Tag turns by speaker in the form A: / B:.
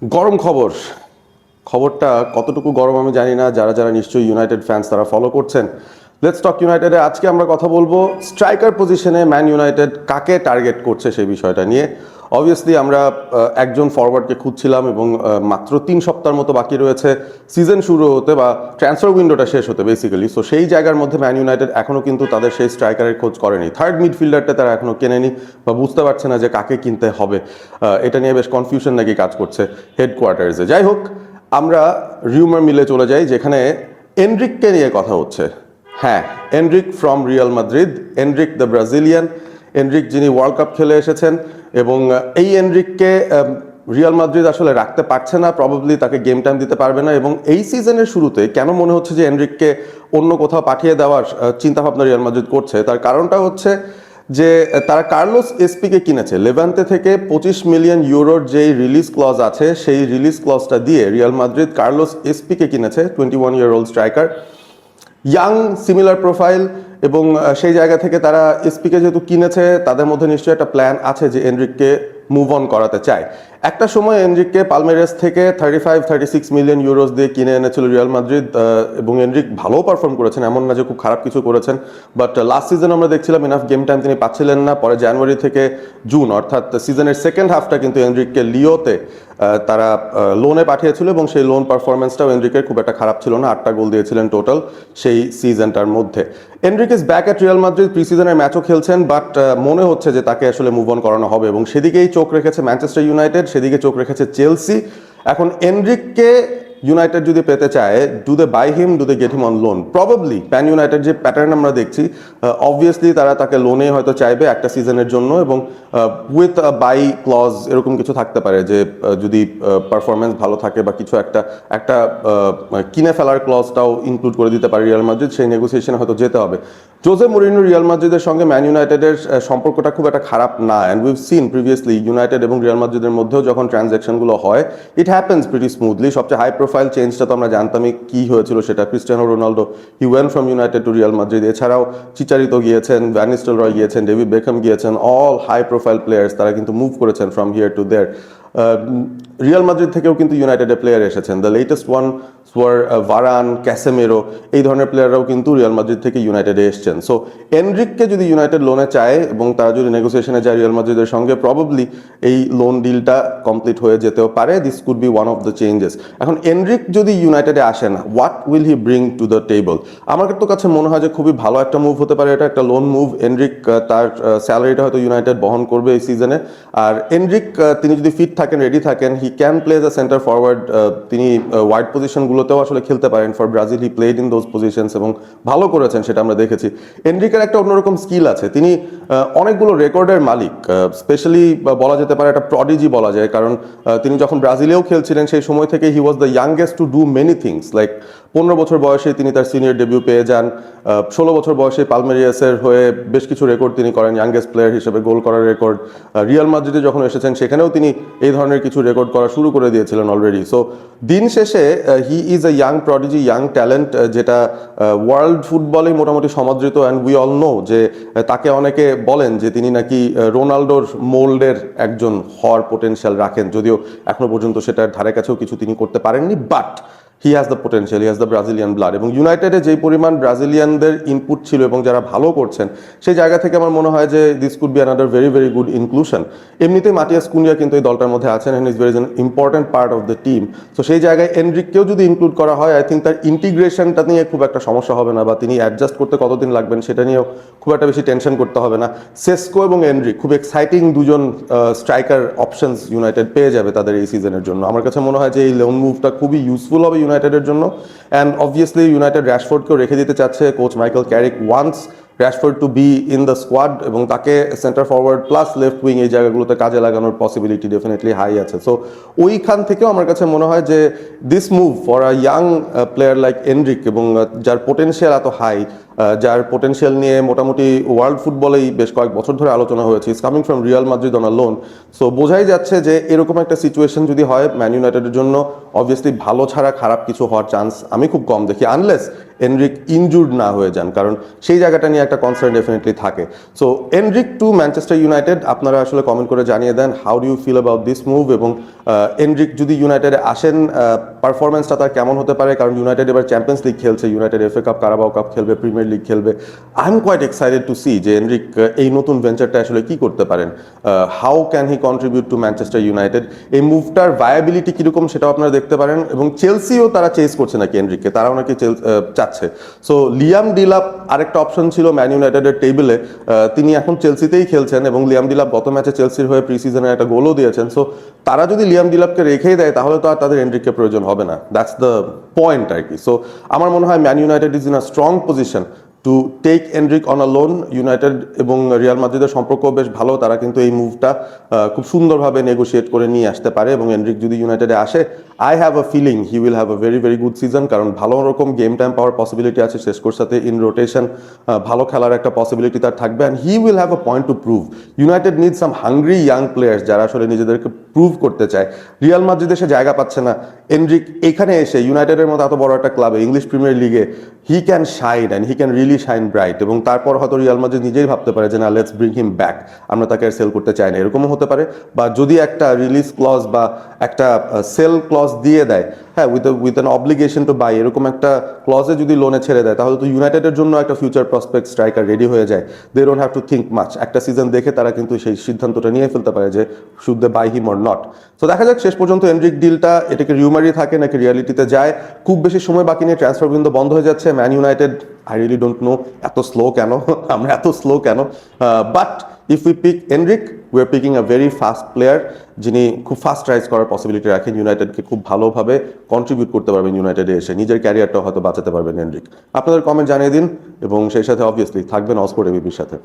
A: গরম খবরটা কতটুকু গরম আমি জানি না, যারা যারা নিশ্চয়ই ইউনাইটেড ফ্যান্স তারা ফলো করছেন। লেটস টক ইউনাইটেডে আজকে আমরা কথা বলবো স্ট্রাইকার পজিশনে ম্যান ইউনাইটেড কাকে টার্গেট করছে সেই বিষয়টা নিয়ে। অবভিয়াসলি আমরা একজন ফরওয়ার্ডকে খুঁজছিলাম এবং মাত্র 3 সপ্তাহের মতো বাকি রয়েছে সিজন শুরু হতে বা ট্রান্সফার উইন্ডোটা শেষ হতে বেসিক্যালি। সো সেই জায়গার মধ্যে ম্যান ইউনাইটেড এখনও কিন্তু তাদের সেই স্ট্রাইকারের খোঁজ করেনি, থার্ড মিডফিল্ডারটা তারা এখনও কেনেনি বা বুঝতে পারছে না যে কাকে কিনতে হবে। এটা নিয়ে বেশ কনফিউশন নাকি কাজ করছে হেডকোয়ার্টার্সে। যাই হোক, আমরা রিউমার মিলে চলে যাই যেখানে এনরিককে নিয়ে কথা হচ্ছে। হ্যাঁ, Endrick from Real Madrid, Endrick the Brazilian, Endrick যিনি ওয়ার্ল্ড কাপ খেলে এসেছেন এবং এই এনরিককে রিয়াল মাদ্রিদ আসলে রাখতে পারছে না, প্রবাবলি তাকে গেম টাইম দিতে পারবে না। এবং এই সিজনের শুরুতে কেন মনে হচ্ছে যে এনরিককে অন্য কোথাও পাঠিয়ে দেওয়ার চিন্তাভাবনা রিয়াল মাদ্রিদ করছে, তার কারণটা হচ্ছে যে তারা কার্লোস এসপিকে কিনেছে লেভান্তে থেকে। 25 মিলিয়ন ইউরোর যেই রিলিজ ক্লজ আছে সেই রিলিজ ক্লজটা দিয়ে রিয়াল মাদ্রিদ কার্লোস এসপিকে কিনেছে, 21-year-old striker, young similar profile. এবং সেই জায়গা থেকে তারা এসপিকে যেহেতু কিনেছে, তাদের মধ্যে নিশ্চয়ই একটা প্ল্যান আছে যে এনরিককে মুভ অন করাতে চায়। একটা সময় এনরিককে পালমেরাস থেকে 35-36 মিলিয়ন ইউরোস দিয়ে কিনে এনেছিল রিয়াল মাদ্রিদ এবং এনরিক ভালো পারফর্ম করেছেন, এমন না যে খুব খারাপ কিছু করেছেন। বাট লাস্ট সিজন আমরা দেখছিলাম ইনাফ গেম টাইম তিনি পাচ্ছিলেন না। পরে জানুয়ারি থেকে জুন অর্থাৎ সিজনের সেকেন্ড হাফটা কিন্তু এনরিককে লিওতে তারা লোনে পাঠিয়েছিল এবং সেই লোন পারফরমেন্সটাও এনরিকের খুব একটা খারাপ ছিল না, 8টা গোল দিয়েছিলেন টোটাল সেই সিজনটার মধ্যে। Endrick is back at Real Madrid, pre সিজনের ম্যাচও খেলছেন, বাট মনে হচ্ছে যে তাকে আসলে মুভ অন করানো হবে এবং সেদিকেই চোখ রেখেছে ম্যানচেস্টার ইউনাইটেড, সেদিকে চোখ রেখেছে চেলসি। এখন এনরিককে ইউনাইটেড যদি পেতে চায়, do they buy him, do they get him on loan? Probably প্যান ইউনাইটেড যে প্যাটার্ন আমরা দেখছি, অবভিয়াসলি তারা তাকে লোনে হয়তো চাইবে একটা সিজনের জন্য এবং উইথ বাই ক্লজ এরকম কিছু থাকতে পারে যে যদি পারফরমেন্স ভালো থাকে বা কিছু একটা একটা কিনে ফেলার ক্লজটাও ইনক্লুড করে দিতে পারে রিয়াল মাদ্রিদ, সেই নেগোসিয়েশনে হয়তো যেতে হবে। জোজে মুরিনো রিয়াল মাদ্রিদের সঙ্গে ম্যান ইউনাইটেডের সম্পর্কটা খুব একটা খারাপ না, and we've seen previously United এবং রিয়াল মাদ্রিদের মধ্যেও যখন ট্রানজ্যাকশনগুলো হয়, ইট হ্যাপেন্স প্রিটি স্মুথলি। সবচেয়ে হাই প্রোফাইল চেঞ্জটা তো আমরা জানতামই কি হয়েছিল, সেটা Cristiano Ronaldo, he went from United to Real Madrid. এছাড়াও চিচারিতো গিয়েছেন, ভ্যান নিস্টেলরয় গিয়েছেন, ডেভিড বেকহাম গিয়েছেন, অল হাই প্রোফাইল প্লেয়ার্স, তারা কিন্তু মুভ করেছেন from here to there. Real Madrid থেকেও কিন্তু ইউনাইটেডের প্লেয়ার এসেছেন, the latest one war Varane, Casemiro, এই ধরনের প্লেয়াররাও কিন্তু রিয়াল মাদ্রিদ থেকে ইউনাইটেডে এসেছেন। সো এনরিককে যদি ইউনাইটেড লোনে চায় এবং তারা যদি নেগোসিয়েশনে যায় রিয়াল মাদ্রিদের সঙ্গে, প্রবাবলি এই লোন ডিলটা কমপ্লিট হয়ে যেতেও পারে। This could be one of the changes. এখন এনরিক যদি ইউনাইটেডে আসেন, what will he bring to the table? আমার তো কাছে মনে হয় যে খুবই ভালো একটা মুভ হতে পারে এটা, একটা লোন মুভ। এনরিক তার স্যালারিটা হয়তো ইউনাইটেড বহন করবে এই সিজনে। আর এনরিক তিনি যদি ফিট থাকেন, রেডি থাকেন, he can play the centre forward. তিনি ওয়াইড পজিশনগুলোতেও আসলে খেলতে পারেন। For Brazil he played in those positions এবং ভালো করেছেন, সেটা আমরা দেখেছি। এনরিকের একটা অন্যরকম স্কিল আছে, তিনি অনেকগুলো রেকর্ডের মালিক, স্পেশালি বলা যেতে পারে একটা প্রডিজি বলা যায়, কারণ তিনি যখন ব্রাজিলেও খেলছিলেন সেই সময় থেকে he was the youngest to do many things. Like 15 বছর বয়সে তিনি তার সিনিয়র ডেবিউ পেয়ে যান, 16 বছর বয়সে পালমেরিয়াসের হয়ে বেশ কিছু রেকর্ড তিনি করেন, ইয়াংগেস্ট প্লেয়ার হিসেবে গোল করার রেকর্ড। রিয়াল মাদ্রিদে যখন এসেছেন সেখানেও তিনি এই ধরনের কিছু রেকর্ড করা শুরু করে দিয়েছিলেন অলরেডি। সো দিন শেষে he is a young prodigy, young talent, যেটা ওয়ার্ল্ড ফুটবলে মোটামুটি সমাদৃত। অ্যান্ড উই অল নো যে তাকে অনেকে বলেন যে তিনি নাকি রোনাল্ডোর মোল্ডের একজন হওয়ার পোটেনশিয়াল রাখেন, যদিও এখনো পর্যন্ত সেটার ধারে কাছেও কিছু তিনি করতে পারেননি। But he has the potential, he has the Brazilian blood. এবং ইউনাইটেডে যেই পরিমাণ ব্রাজিলিয়ানদের ইনপুট ছিল এবং যারা ভালো করছেন, সেই জায়গা থেকে আমার মনে হয় যে this could be another very very good inclusion. এমনিতেই মাটিয়াস কুনিয়া কিন্তু এই দলটার মধ্যে আছেন, and is very N important part of the team. So সেই জায়গায় এনরিককেও যদি ইনক্লুড করা হয়, আই থিঙ্ক তার ইন্টিগ্রেশনটা নিয়ে খুব একটা সমস্যা হবে না, বা তিনি অ্যাডজাস্ট করতে কতদিন লাগবেন সেটা নিয়েও খুব একটা বেশি টেনশন করতে হবে না। সেসকো এবং এনরিক খুব এক্সাইটিং দুজন স্ট্রাইকার অপশনস ইউনাইটেড পেয়ে যাবে তাদের এই সিজনের জন্য। আমার কাছে মনে হয় যে এই লোন মুভটা খুবই ইউজফুল হবে ইউনাইটেডের জন্য। অ্যান্ড অবভিয়াসলি ইউনাইটেড র‍্যাশফোর্ডকেও রেখে দিতে চাচ্ছে coach Michael Carrick, wants Rashford to be in the squad, এবং তাকে centre forward plus left wing এই জায়গাগুলোতে কাজে লাগানোর পসিবিলিটি ডেফিনেটলি হাই আছে। সো ওইখান থেকেও আমার কাছে মনে হয় যে this move for a young player like Endrick, এবং যার পোটেনশিয়াল এত হাই, যার পোটেনশিয়াল নিয়ে মোটামুটি ওয়ার্ল্ড ফুটবলেই বেশ কয়েক বছর ধরে আলোচনা হয়েছে, is coming from Real Madrid on a loan. So বোঝাই যাচ্ছে যে এরকম একটা সিচুয়েশন যদি হয় ম্যান ইউনাইটেডের জন্য, অবভিয়াসলি ভালো ছাড়া খারাপ কিছু হওয়ার চান্স আমি খুব কম দেখি, আনলেস এনরিক ইনজুর্ড না হয়ে যান, কারণ সেই জায়গাটা নিয়ে একটা কনসার্ন ডেফিনেটলি থাকে। So Endrick to Manchester United, আপনারা আসলে কমেন্ট করে জানিয়ে দেন how do you feel about this move, এবং এনরিক যদি ইউনাইটেডে আসেন পারফরমেন্সটা তার কেমন হতে পারে, কারণ ইউনাইটেড এবার চ্যাম্পিয়ন্স লিগ খেলছে, United FA Cup, Carabao Cup খেলবে, প্রিমিয়ার লিগ খেলবে। I'm quite excited to see যে এনরিক এই নতুন ভেঞ্চারটা আসলে কি করতে পারেন, how can he contribute to Manchester United. এই মুভটার ভায়াবিলিটি কীরকম সেটাও আপনারা দেখতে পারেন, এবং চেলসিও তারা চেস করছে নাকি এনরিককে, তারাও নাকি চাচ্ছে। সো লিয়াম ডিলাপ আরেকটা অপশন ছিল ম্যান ইউনাইটেডের টেবিলে, তিনি এখন চেলসিতেই খেলছেন, এবং লিয়াম ডিলাপ গত ম্যাচে চেলসির হয়ে প্রি সিজনে একটা গোলও দিয়েছেন। সো তারা যদি লিয়াম ডিলাপকে রেখেই দেয় তাহলে তো আর তাদের এনরিককে প্রয়োজন হবে না, দ্যাটস দ্য পয়েন্ট আর কি। সো আমার মনে হয় Man United is in a strong position to take Endrick on a loan. United এবং রিয়াল মাদ্রিদের সম্পর্ক বেশ ভালো, তারা কিন্তু এই মুভটা খুব সুন্দরভাবে নেগোশিয়েট করে নিয়ে আসতে পারে, এবং এনরিক যদি ইউনাইটেডে আসে I have a feeling he will have a very very good season, কারণ ভালো রকম গেম টাইম পাওয়ার পসিবিলিটি আছে শেষকোর সাথে ইন রোটেশন, ভালো খেলার একটা পসিবিলিটি তার থাকবে, and he will have a point to prove. United need some hungry young players যারা আসলে নিজেদেরকে প্রুভ করতে চায়। রিয়াল মাদ্রিদে সে জায়গা পাচ্ছে না, এনরিক এখানে এসে ইউনাইটেডের মতো এত বড় একটা ক্লাবে, ইংলিশ প্রিমিয়ার লিগে he can shine and he can really shine bright, এবং তারপর হয়তো রিয়াল মাদ্রিদ নিজেই ভাবতে পারে যে না, লেটস ব্রিং হিম ব্যাক, আমরা তাকে সেল করতে চাই না, এরকমও হতে পারে। বা যদি একটা রিলিজ ক্লজ বা একটা সেল ক্লজ দিয়ে দেয়, হ্যাঁ, with an obligation to buy, এরকম একটা ক্লজে যদি লোনে ছেড়ে দেয়, তাহলে তো ইউনাইটেডের জন্য একটা ফিউচার প্রসপেক্ট স্ট্রাইকার রেডি হয়ে যায়। They don't have to think much, একটা সিজন দেখে তারা কিন্তু সেই সিদ্ধান্তটা নিয়ে ফেলতে পারে যে should they buy him or not. তো দেখা যাক শেষ পর্যন্ত এনরিক ডিলটা এটাকে রিউমারই থাকে নাকি রিয়ালিটিতে যায়। খুব বেশি সময় বাকি নিয়ে ট্রান্সফার উইন্ডো বন্ধ হয়ে যাচ্ছে। Man United, I really don't know এত স্লো কেন, আমরা এত স্লো কেন, but if we pick Endrick we are picking a very fast player, যিনি খুব ফাস্ট রাইজ করার পসিবিলিটি রাখেন, ইউনাইটেডকে খুব ভালোভাবে কন্ট্রিবিউট করতে পারবেন, ইউনাইটেডে এসে নিজের ক্যারিয়ারটাও হয়তো বাঁচাতে পারবেন এনরিক। আপনাদের কমেন্ট জানিয়ে দিন, এবং সেই সাথে অবভিয়াসলি থাকবেন অক্সফোর্ড এবিপির সাথে।